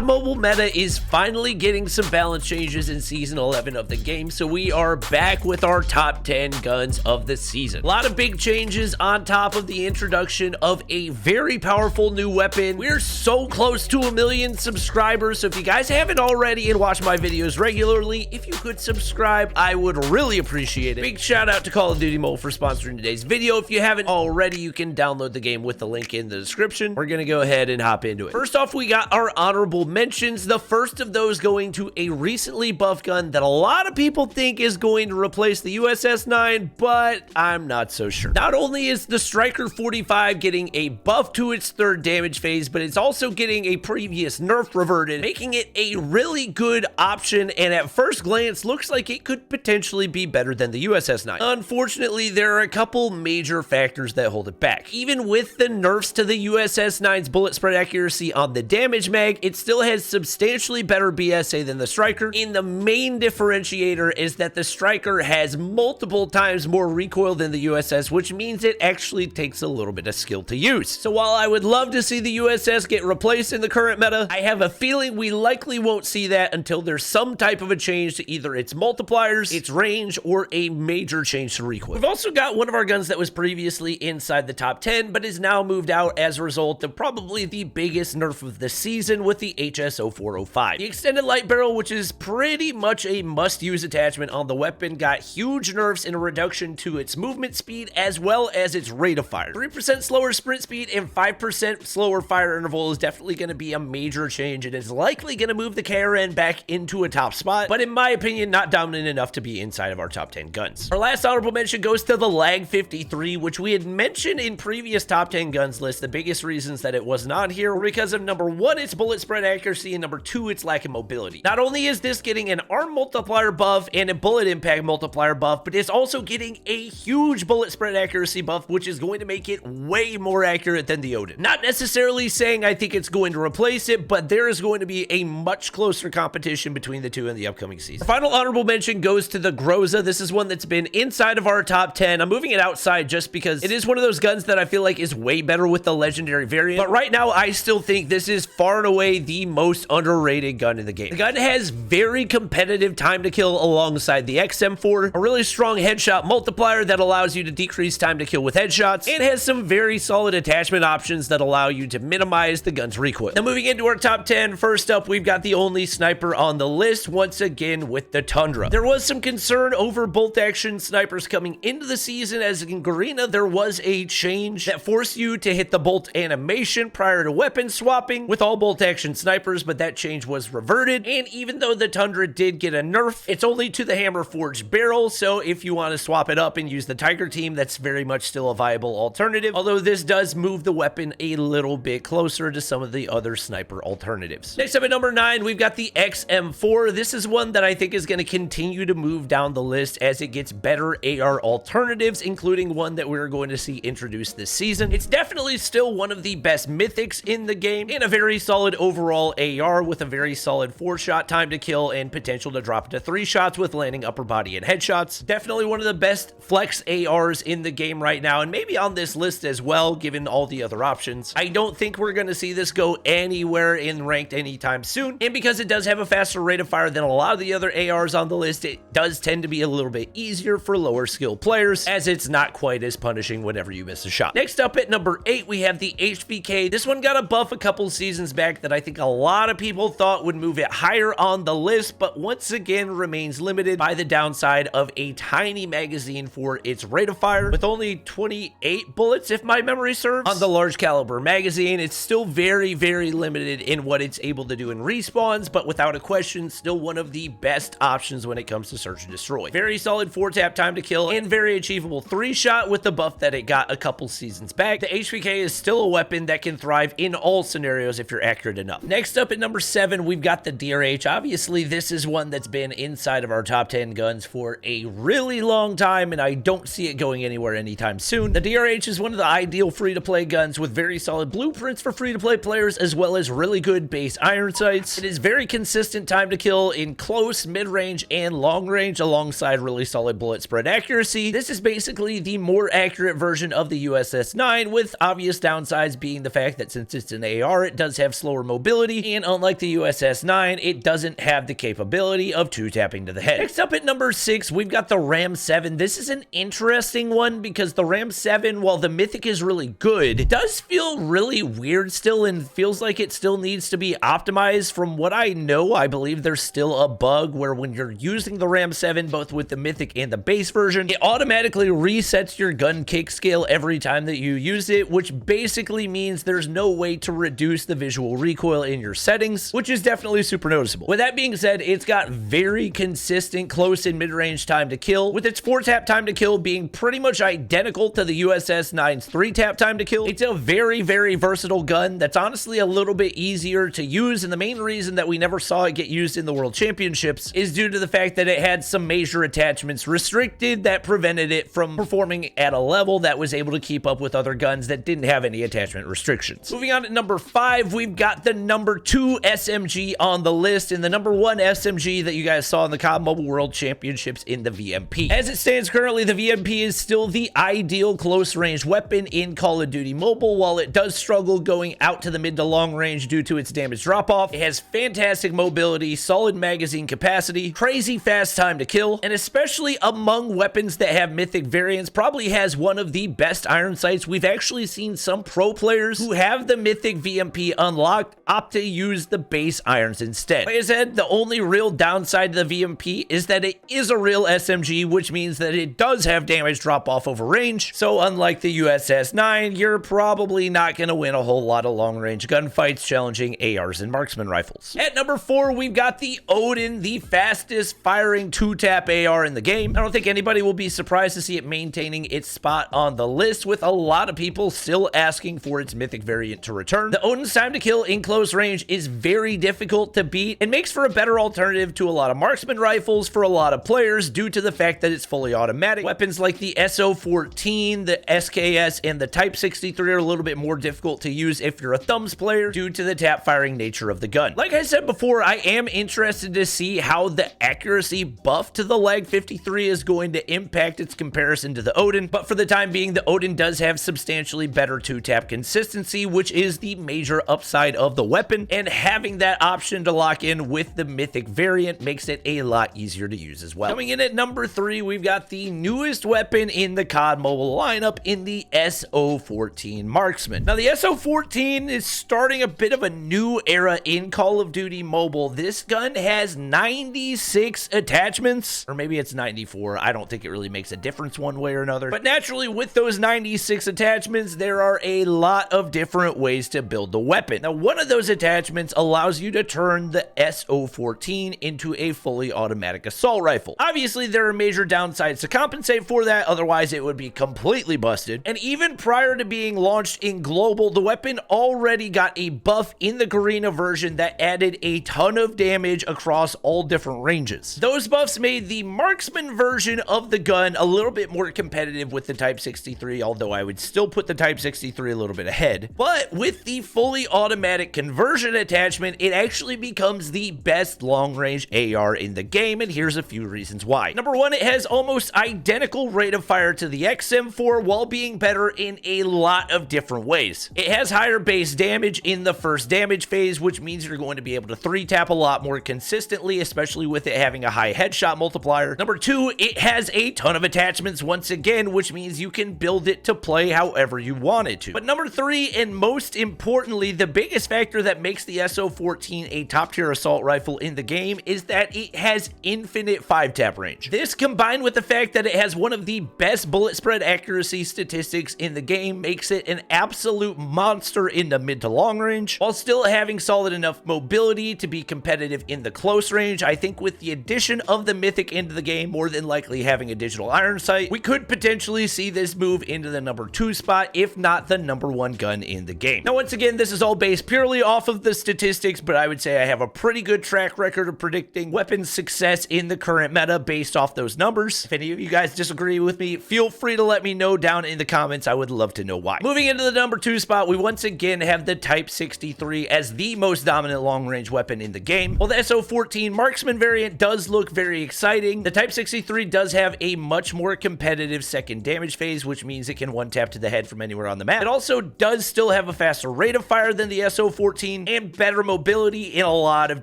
COD mobile meta is finally getting some balance changes in Season 11 of the game, so we are back with our top 10 guns of the season. A lot of big changes on top of the introduction of a very powerful new weapon. We're so close to 1 million subscribers, so if you guys haven't already and watch my videos regularly, if you could subscribe, I would really appreciate it. Big shout out to Call of Duty Mobile for sponsoring today's video. If you haven't already, you can download the game with the link in the description. We're gonna go ahead and hop into it. First off, we got our honorable mentions. The first of those going to a recently buffed gun that a lot of people think is going to replace the USS-9, but I'm not so sure. Not only is the Striker 45 getting a buff to its third damage phase, but it's also getting a previous nerf reverted, making it a really good option, and at first glance looks like it could potentially be better than the USS-9. Unfortunately, there are a couple major factors that hold it back. Even with the nerfs to the USS-9's bullet spread accuracy on the damage mag, it still has substantially better BSA than the Striker, and the main differentiator is that the Striker has multiple times more recoil than the USS, which means it actually takes a little bit of skill to use. So while I would love to see the USS get replaced in the current meta, I have a feeling we likely won't see that until there's some type of a change to either its multipliers, its range, or a major change to recoil. We've also got one of our guns that was previously inside the top 10, but is now moved out as a result of probably the biggest nerf of the season with the HS-0405. The extended light barrel, which is pretty much a must-use attachment on the weapon, got huge nerfs and a reduction to its movement speed as well as its rate of fire. 3% slower sprint speed and 5% slower fire interval is definitely going to be a major change and is likely going to move the KRN back into a top spot, but in my opinion, not dominant enough to be inside of our top 10 guns. Our last honorable mention goes to the Lag 53, which we had mentioned in previous top 10 guns list. The biggest reasons that it was not here were because of number 1, its bullet spread accuracy, and number 2, its lack of mobility. Not only is this getting an arm multiplier buff and a bullet impact multiplier buff, but it's also getting a huge bullet spread accuracy buff, which is going to make it way more accurate than the Odin. Not necessarily saying I think it's going to replace it, but there is going to be a much closer competition between the two in the upcoming season. Our final honorable mention goes to the Groza. This is one that's been inside of our top 10. I'm moving it outside just because it is one of those guns that I feel like is way better with the legendary variant, but right now I still think this is far and away the most underrated gun in the game. The gun has very competitive time to kill alongside the XM4, a really strong headshot multiplier that allows you to decrease time to kill with headshots, and has some very solid attachment options that allow you to minimize the gun's recoil. Now moving into our top 10, first up we've got the only sniper on the list, once again with the Tundra. There was some concern over bolt action snipers coming into the season, as in Garena there was a change that forced you to hit the bolt animation prior to weapon swapping with all bolt action snipers, but that change was reverted, and even though the Tundra did get a nerf, it's only to the hammer forged barrel, so if you want to swap it up and use the Tiger team, that's very much still a viable alternative, although this does move the weapon a little bit closer to some of the other sniper alternatives. Next up at number 9, we've got the XM4. This is one that I think is going to continue to move down the list as it gets better AR alternatives, including one that we're going to see introduced this season. It's definitely still one of the best mythics in the game, and a very solid overall AR with a very solid 4-shot time to kill and potential to drop to 3 shots with landing upper body and headshots. Definitely one of the best flex ARs in the game right now, and maybe on this list as well, given all the other options. I don't think we're going to see this go anywhere in ranked anytime soon, and because it does have a faster rate of fire than a lot of the other ARs on the list, it does tend to be a little bit easier for lower skill players, as it's not quite as punishing whenever you miss a shot. Next up at number 8, we have the HVK. This one got a buff a couple seasons back that I think a lot of people thought would move it higher on the list, but once again remains limited by the downside of a tiny magazine for its rate of fire, with only 28 bullets if my memory serves. On the large caliber magazine, it's still very limited in what it's able to do in respawns, but without a question, still one of the best options when it comes to search and destroy. Very solid 4-tap time to kill and very achievable 3-shot with the buff that it got a couple seasons back. The HVK is still a weapon that can thrive in all scenarios if you're accurate enough. Next up at number 7, we've got the DRH. Obviously, this is one that's been inside of our top 10 guns for a really long time, and I don't see it going anywhere anytime soon. The DRH is one of the ideal free-to-play guns with very solid blueprints for free-to-play players, as well as really good base iron sights. It is very consistent time to kill in close, mid-range, and long range, alongside really solid bullet spread accuracy. This is basically the more accurate version of the USS-9, with obvious downsides being the fact that since it's an AR, it does have slower mobility ability, and unlike the USS-9, it doesn't have the capability of 2-tapping to the head. Next up at number 6, we've got the Ram-7. This is an interesting one because the Ram-7, while the mythic is really good, does feel really weird still and feels like it still needs to be optimized. From what I know, I believe there's still a bug where when you're using the Ram-7, both with the mythic and the base version, it automatically resets your gun kick scale every time that you use it, which basically means there's no way to reduce the visual recoil in your settings, which is definitely super noticeable. With that being said, it's got very consistent close and mid-range time to kill, with its 4-tap time to kill being pretty much identical to the USS-9's 3-tap time to kill. It's a very, very versatile gun that's honestly a little bit easier to use, and the main reason that we never saw it get used in the World Championships is due to the fact that it had some major attachments restricted that prevented it from performing at a level that was able to keep up with other guns that didn't have any attachment restrictions. Moving on to number 5, we've got the number 2 SMG on the list, and the number 1 SMG that you guys saw in the COD Mobile World Championships in the VMP. As it stands currently, the VMP is still the ideal close range weapon in Call of Duty Mobile. While it does struggle going out to the mid to long range due to its damage drop off, it has fantastic mobility, solid magazine capacity, crazy fast time to kill, and especially among weapons that have mythic variants, probably has one of the best iron sights. We've actually seen some pro players who have the mythic VMP unlocked opt to use the base irons instead. Like I said, the only real downside to the VMP is that it is a real SMG, which means that it does have damage drop off over range. So unlike the USS-9, you're probably not going to win a whole lot of long range gunfights challenging ARs and marksman rifles. At number 4, we've got the Odin, the fastest firing 2-tap AR in the game. I don't think anybody will be surprised to see it maintaining its spot on the list, with a lot of people still asking for its mythic variant to return. The Odin's time to kill in close range is very difficult to beat and makes for a better alternative to a lot of marksman rifles for a lot of players due to the fact that it's fully automatic. Weapons like the SO14, the SKS, and the Type 63 are a little bit more difficult to use if you're a thumbs player due to the tap firing nature of the gun. Like I said before, I am interested to see how the accuracy buff to the Lag 53 is going to impact its comparison to the Odin, but for the time being, the Odin does have substantially better 2-tap consistency, which is the major upside of the weapon, and having that option to lock in with the mythic variant makes it a lot easier to use as well. Coming in at number 3, we've got the newest weapon in the COD Mobile lineup in the SO14 Marksman. Now, the SO14 is starting a bit of a new era in Call of Duty Mobile. This gun has 96 attachments, or maybe it's 94. I don't think it really makes a difference one way or another. But naturally, with those 96 attachments, there are a lot of different ways to build the weapon. Now, one of those attachments allows you to turn the SO14 into a fully automatic assault rifle. Obviously, there are major downsides to compensate for that, otherwise it would be completely busted. And even prior to being launched in global, the weapon already got a buff in the Garena version that added a ton of damage across all different ranges. Those buffs made the marksman version of the gun a little bit more competitive with the Type 63, although I would still put the Type 63 a little bit ahead. But with the fully automatic conversion attachment, it actually becomes the best long-range AR in the game, and here's a few reasons why. Number 1, it has almost identical rate of fire to the XM4 while being better in a lot of different ways. It has higher base damage in the first damage phase, which means you're going to be able to 3-tap a lot more consistently, especially with it having a high headshot multiplier. Number 2, it has a ton of attachments once again, which means you can build it to play however you want it to. But number 3, and most importantly, the biggest factor that makes the SO14 a top-tier assault rifle in the game is that it has infinite 5-tap range. This, combined with the fact that it has one of the best bullet spread accuracy statistics in the game, makes it an absolute monster in the mid to long range, while still having solid enough mobility to be competitive in the close range. I think with the addition of the mythic into the game, more than likely having a digital iron sight, we could potentially see this move into the number 2 spot, if not the number 1 gun in the game. Now, once again, this is all based purely off of the statistics, but I would say I have a pretty good track record of predicting weapon success in the current meta based off those numbers. If any of you guys disagree with me, feel free to let me know down in the comments. I would love to know why. Moving into the number 2 spot, we once again have the Type 63 as the most dominant long-range weapon in the game. While the SO14 Marksman variant does look very exciting, the Type 63 does have a much more competitive second damage phase, which means it can 1-tap to the head from anywhere on the map. It also does still have a faster rate of fire than the SO14, magazine, and better mobility in a lot of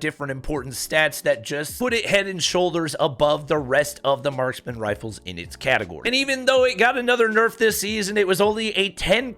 different important stats that just put it head and shoulders above the rest of the marksman rifles in its category. And even though it got another nerf this season, it was only a 10%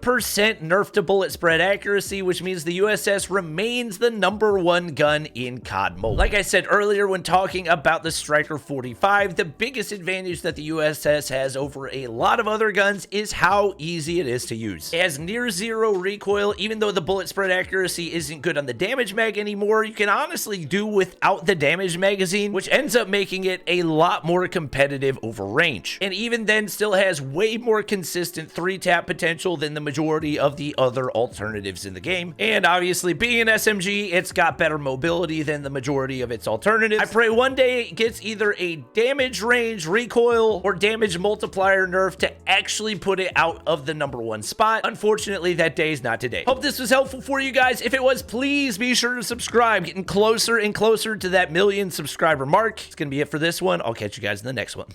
nerf to bullet spread accuracy, which means the USS remains the #1 gun in COD mode. Like I said earlier when talking about the Striker 45, the biggest advantage that the USS has over a lot of other guns is how easy it is to use. It has near zero recoil. Even though the bullet spread accuracy isn't good on the damage mag anymore, you can honestly do without the damage magazine, which ends up making it a lot more competitive over range. And even then still has way more consistent 3-tap potential than the majority of the other alternatives in the game. And obviously being an SMG, it's got better mobility than the majority of its alternatives. I pray one day it gets either a damage range, recoil, or damage multiplier nerf to actually put it out of the #1 spot. Unfortunately, that day is not today. Hope this was helpful for you guys. If it was, please be sure to subscribe. Getting closer and closer to that 1,000,000 subscriber mark. It's gonna be it for this one. I'll catch you guys in the next one.